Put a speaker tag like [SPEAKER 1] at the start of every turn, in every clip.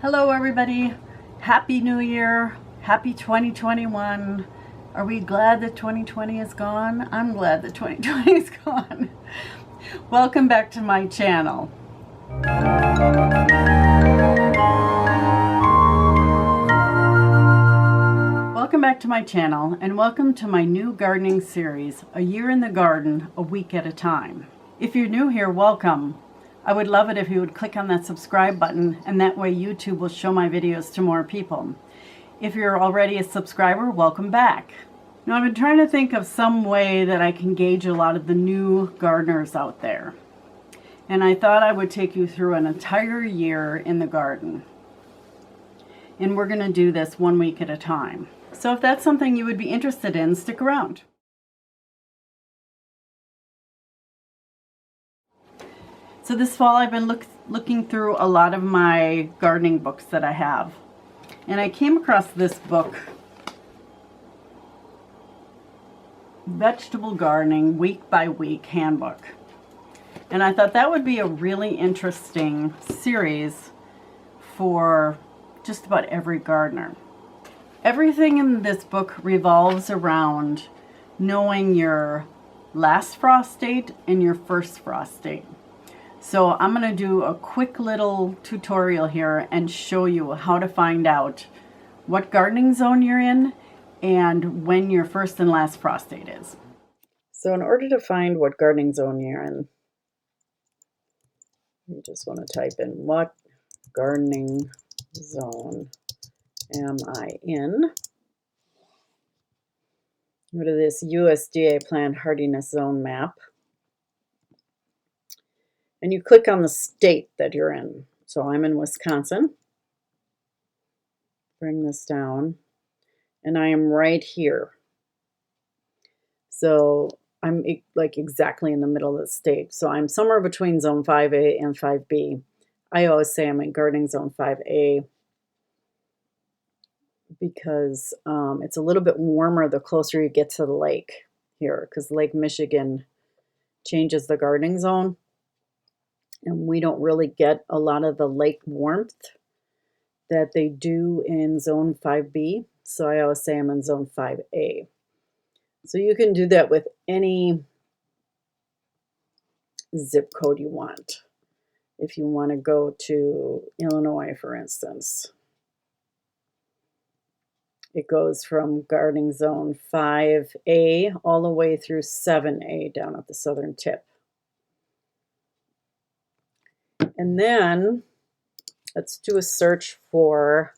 [SPEAKER 1] Hello everybody, Happy New Year, Happy 2021. Are we glad that 2020 is gone? I'm glad that 2020 is gone. Welcome back to my channel. Welcome back to my channel and welcome to my new gardening series, A Year in the Garden, a Week at a Time. If you're new here, welcome. I would love it if you would click on that subscribe button, and that way YouTube will show my videos to more people. If you're already a subscriber, welcome back. Now, I've been trying to think of some way that I can gauge a lot of the new gardeners out there. And I thought I would take you through an entire year in the garden. And we're going to do this 1 week at a time. So if that's something you would be interested in, stick around. So this fall I've been looking through a lot of my gardening books that I have. And I came across this book, Vegetable Gardening Week by Week Handbook. And I thought that would be a really interesting series for just about every gardener. Everything in this book revolves around knowing your last frost date and your first frost date. So I'm going to do a quick little tutorial here and show you how to find out what gardening zone you're in and when your first and last frost date is. So in order to find what gardening zone you're in, you just want to type in what gardening zone am I in. Go to this USDA plant hardiness zone map. And you click on the state that you're in. So I'm in Wisconsin. Bring this down. And I am right here. So I'm like exactly in the middle of the state. So I'm somewhere between zone 5A and 5B. I always say I'm in gardening zone 5A because it's a little bit warmer the closer you get to the lake here, because Lake Michigan changes the gardening zone. And we don't really get a lot of the lake warmth that they do in zone 5B. So I always say I'm in zone 5A. So you can do that with any zip code you want. If you want to go to Illinois, for instance, it goes from gardening zone 5A all the way through 7A down at the southern tip. And then let's do a search for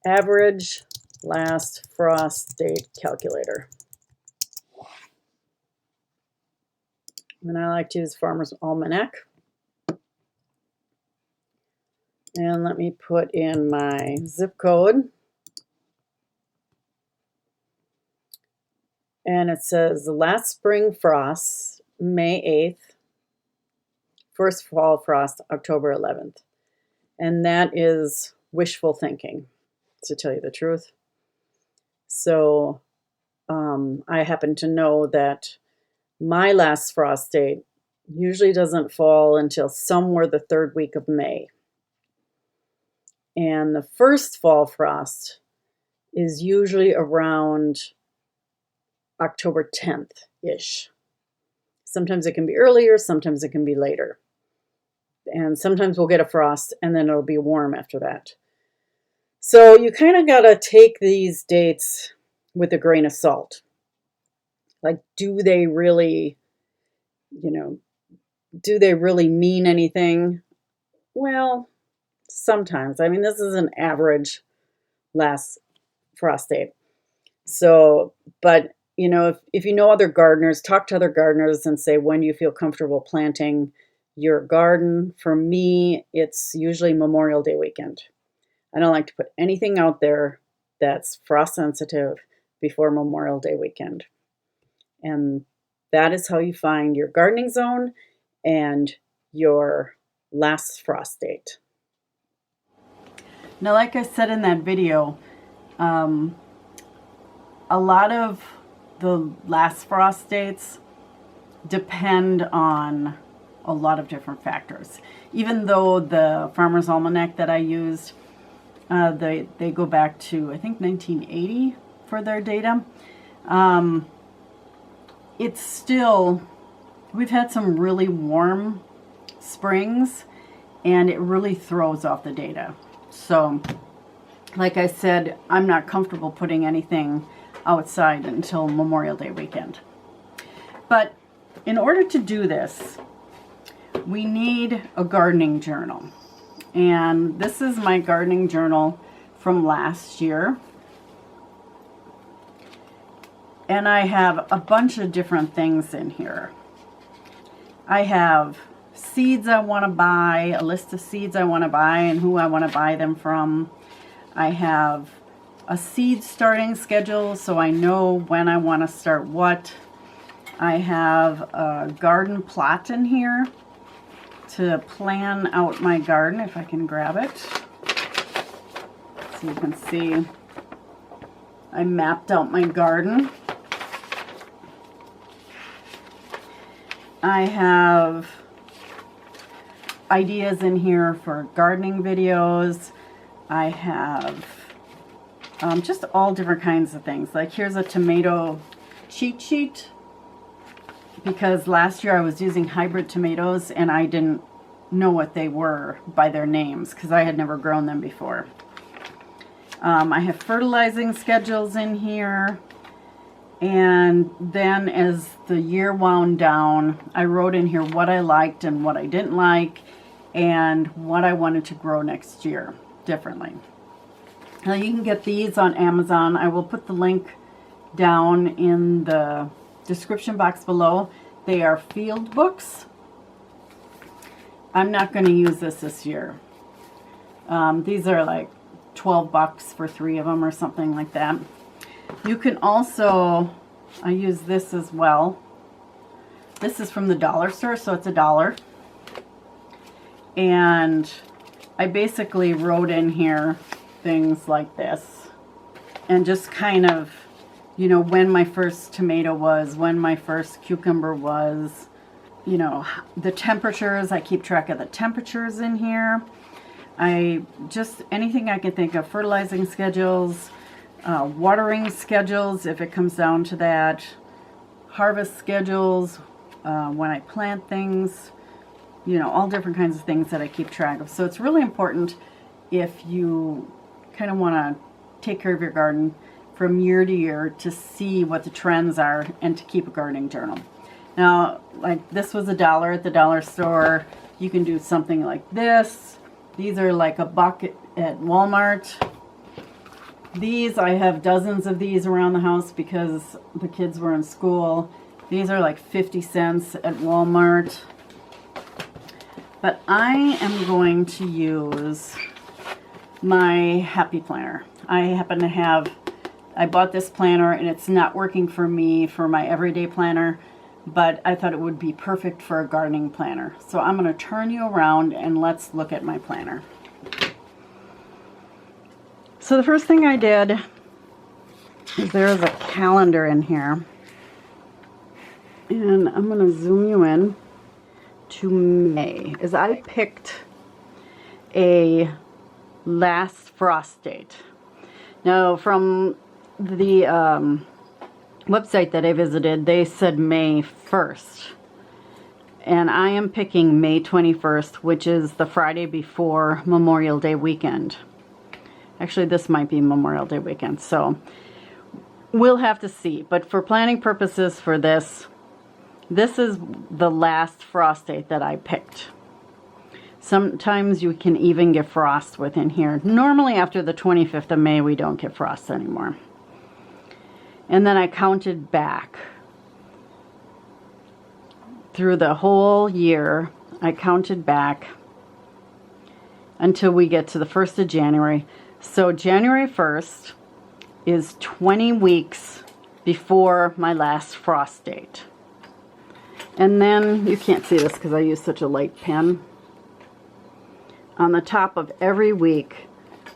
[SPEAKER 1] average last frost date calculator. And I like to use Farmer's Almanac. And let me put in my zip code. And it says the last spring frost, May 8th. First fall frost, October 11th. And that is wishful thinking, to tell you the truth. So I happen to know that my last frost date usually doesn't fall until somewhere the third week of May. And the first fall frost is usually around October 10th-ish. Sometimes it can be earlier, sometimes it can be later. And sometimes we'll get a frost and then it'll be warm after that. So you kind of got to take these dates with a grain of salt. Like, do they really mean anything? Well, sometimes. I mean, this is an average last frost date. So, but if you know other gardeners, talk to other gardeners and say, when do you feel comfortable planting your garden? For me, it's usually Memorial Day weekend. I don't like to put anything out there that's frost sensitive before Memorial Day weekend. And that is how you find your gardening zone and your last frost date. Now, like I said in that video, a lot of the last frost dates depend on a lot of different factors. Even though the Farmer's Almanac that I used They go back to, I think, 1980 for their data. It's still, we've had some really warm springs, and it really throws off the data. So, like I said, I'm not comfortable putting anything outside until Memorial Day weekend. But in order to do this, we need a gardening journal. And this is my gardening journal from last year. And I have a bunch of different things in here. I have seeds I want to buy, a list of seeds I want to buy and who I want to buy them from. I have a seed starting schedule so I know when I want to start what. I have a garden plot in here to plan out my garden, if I can grab it. So you can see I mapped out my garden. I have ideas in here for gardening videos. I have just all different kinds of things. Like here's a tomato cheat sheet, because last year I was using hybrid tomatoes and I didn't know what they were by their names because I had never grown them before. I have fertilizing schedules in here. And then as the year wound down, I wrote in here what I liked and what I didn't like and what I wanted to grow next year differently. Now you can get these on Amazon. I will put the link down in the description box below. They are field books. I'm not going to use this year. These are like 12 bucks for 3 of them or something like that. You can also, I use this as well. This is from the dollar store, so it's $1. And I basically wrote in here things like this. And just kind of, you know, when my first tomato was, when my first cucumber was, you know, the temperatures. I keep track of the temperatures in here. I just, anything I can think of, fertilizing schedules, watering schedules if it comes down to that, harvest schedules, when I plant things, you know, all different kinds of things that I keep track of. So it's really important if you kind of want to take care of your garden from year to year to see what the trends are and to keep a gardening journal. Now, like this was $1 at the dollar store. You can do something like this. These are like $1 at Walmart. These, I have dozens of these around the house because the kids were in school. These are like 50 cents at Walmart. But I am going to use my Happy Planner. I happen to have, I bought this planner and it's not working for me for my everyday planner, but I thought it would be perfect for a gardening planner. So I'm going to turn you around and let's look at my planner. So the first thing I did is there is a calendar in here. And I'm going to zoom you in to May. As I picked a last frost date. Now from the website that I visited, they said May 1st. And I am picking May 21st, which is the Friday before Memorial Day weekend. Actually, this might be Memorial Day weekend, so we'll have to see. But for planning purposes for this, this is the last frost date that I picked. Sometimes you can even get frost within here. Normally after the 25th of May, we don't get frost anymore. And then I counted back. Through the whole year, I counted back until we get to the 1st of January. So January 1st is 20 weeks before my last frost date. And then, you can't see this because I use such a light pen. On the top of every week,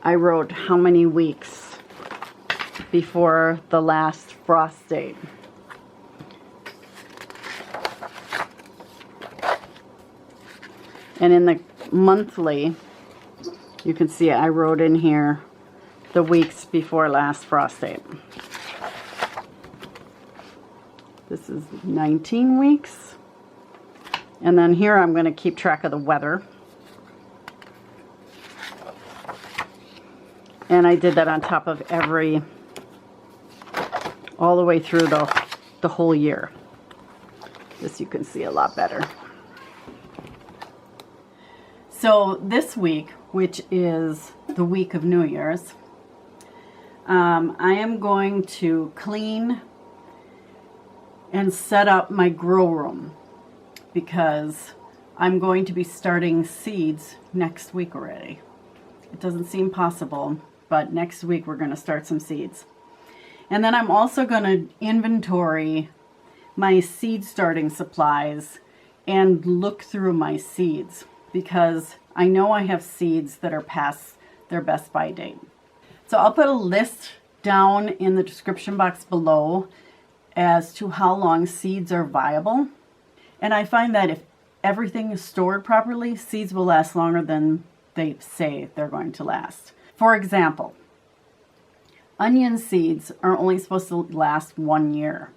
[SPEAKER 1] I wrote how many weeks before the last frost date. And in the monthly, You can see I wrote in here the weeks before last frost date. This is 19 weeks. And then here I'm going to keep track of the weather. And I did that on top of all the way through the whole year. This you can see a lot better. So this week, which is the week of New Year's, I am going to clean and set up my grow room because I'm going to be starting seeds next week already. It doesn't seem possible, but next week we're going to start some seeds. And then I'm also going to inventory my seed starting supplies and look through my seeds because I know I have seeds that are past their best by date. So I'll put a list down in the description box below as to how long seeds are viable. And I find that if everything is stored properly, seeds will last longer than they say they're going to last. For example, onion seeds are only supposed to last 1 year.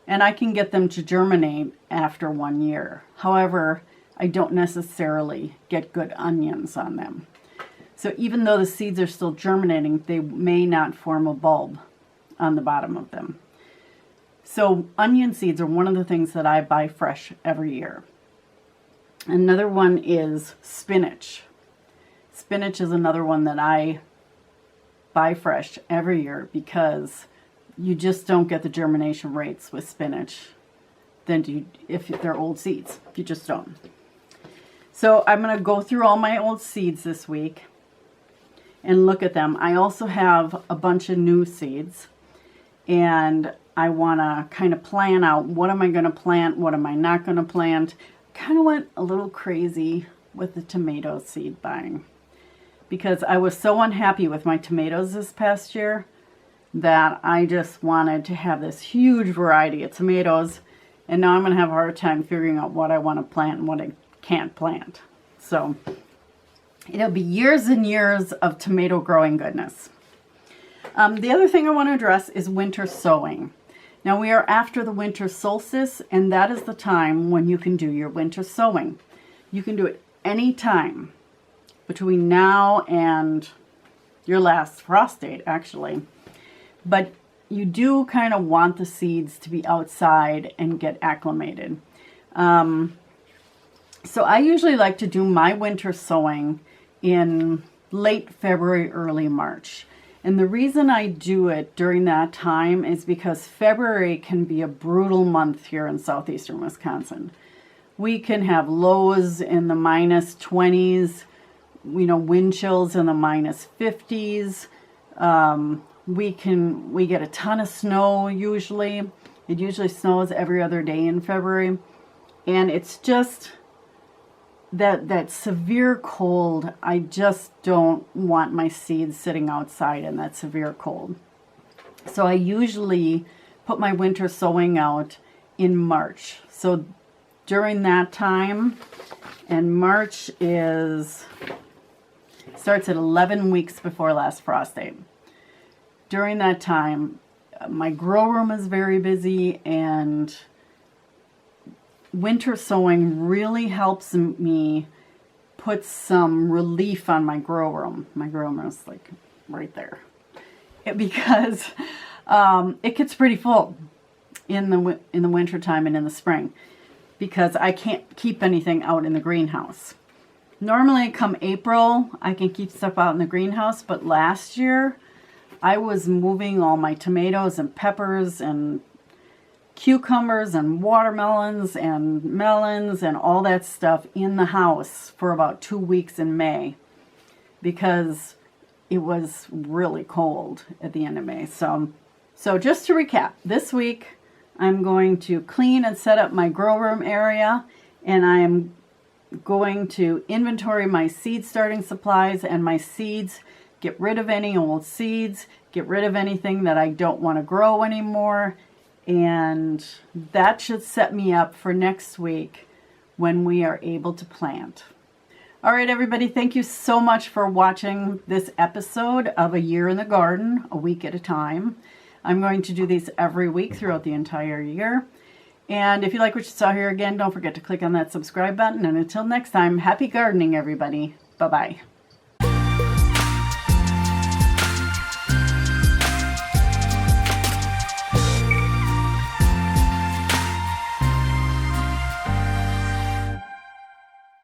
[SPEAKER 1] And I can get them to germinate after 1 year. However, I don't necessarily get good onions on them. So even though the seeds are still germinating, they may not form a bulb on the bottom of them. So onion seeds are one of the things that I buy fresh every year. Another one is spinach. Spinach is another one that I buy fresh every year because you just don't get the germination rates with spinach than if they're old seeds. You just don't. So I'm going to go through all my old seeds this week and look at them. I also have a bunch of new seeds, and I want to kind of plan out what am I going to plant, what am I not going to plant. Kind of went a little crazy with the tomato seed buying because I was so unhappy with my tomatoes this past year that I just wanted to have this huge variety of tomatoes, and now I'm going to have a hard time figuring out what I want to plant and what I can't plant. So it'll be years and years of tomato growing goodness. The other thing I want to address is winter sowing. Now we are after the winter solstice, and that is the time when you can do your winter sowing. You can do it any time between now and your last frost date, actually. But you do kind of want the seeds to be outside and get acclimated. So I usually like to do my winter sowing in late February, early March. And the reason I do it during that time is because February can be a brutal month here in southeastern Wisconsin. We can have lows in the minus 20s, wind chills in the minus 50s. We get a ton of snow usually. It usually snows every other day in February. And it's just that severe cold. I just don't want my seeds sitting outside in that severe cold. So I usually put my winter sowing out in March. So during that time, and March starts at 11 weeks before last frost date. During that time, my grow room is very busy, and winter sowing really helps me put some relief on my grow room. My grow room is like right there. Because it gets pretty full in the winter time and in the spring because I can't keep anything out in the greenhouse. Normally come April, I can keep stuff out in the greenhouse, but last year I was moving all my tomatoes and peppers and cucumbers and watermelons and melons and all that stuff in the house for about 2 weeks in May because it was really cold at the end of May. So just to recap, this week I'm going to clean and set up my grow room area, and I'm going to inventory my seed starting supplies and my seeds, get rid of any old seeds, get rid of anything that I don't want to grow anymore. And that should set me up for next week when we are able to plant. All right, everybody, thank you so much for watching this episode of A Year in the Garden, a week at a time. I'm going to do these every week throughout the entire year. And if you like what you saw here, again, don't forget to click on that subscribe button. And until next time, happy gardening, everybody. Bye-bye.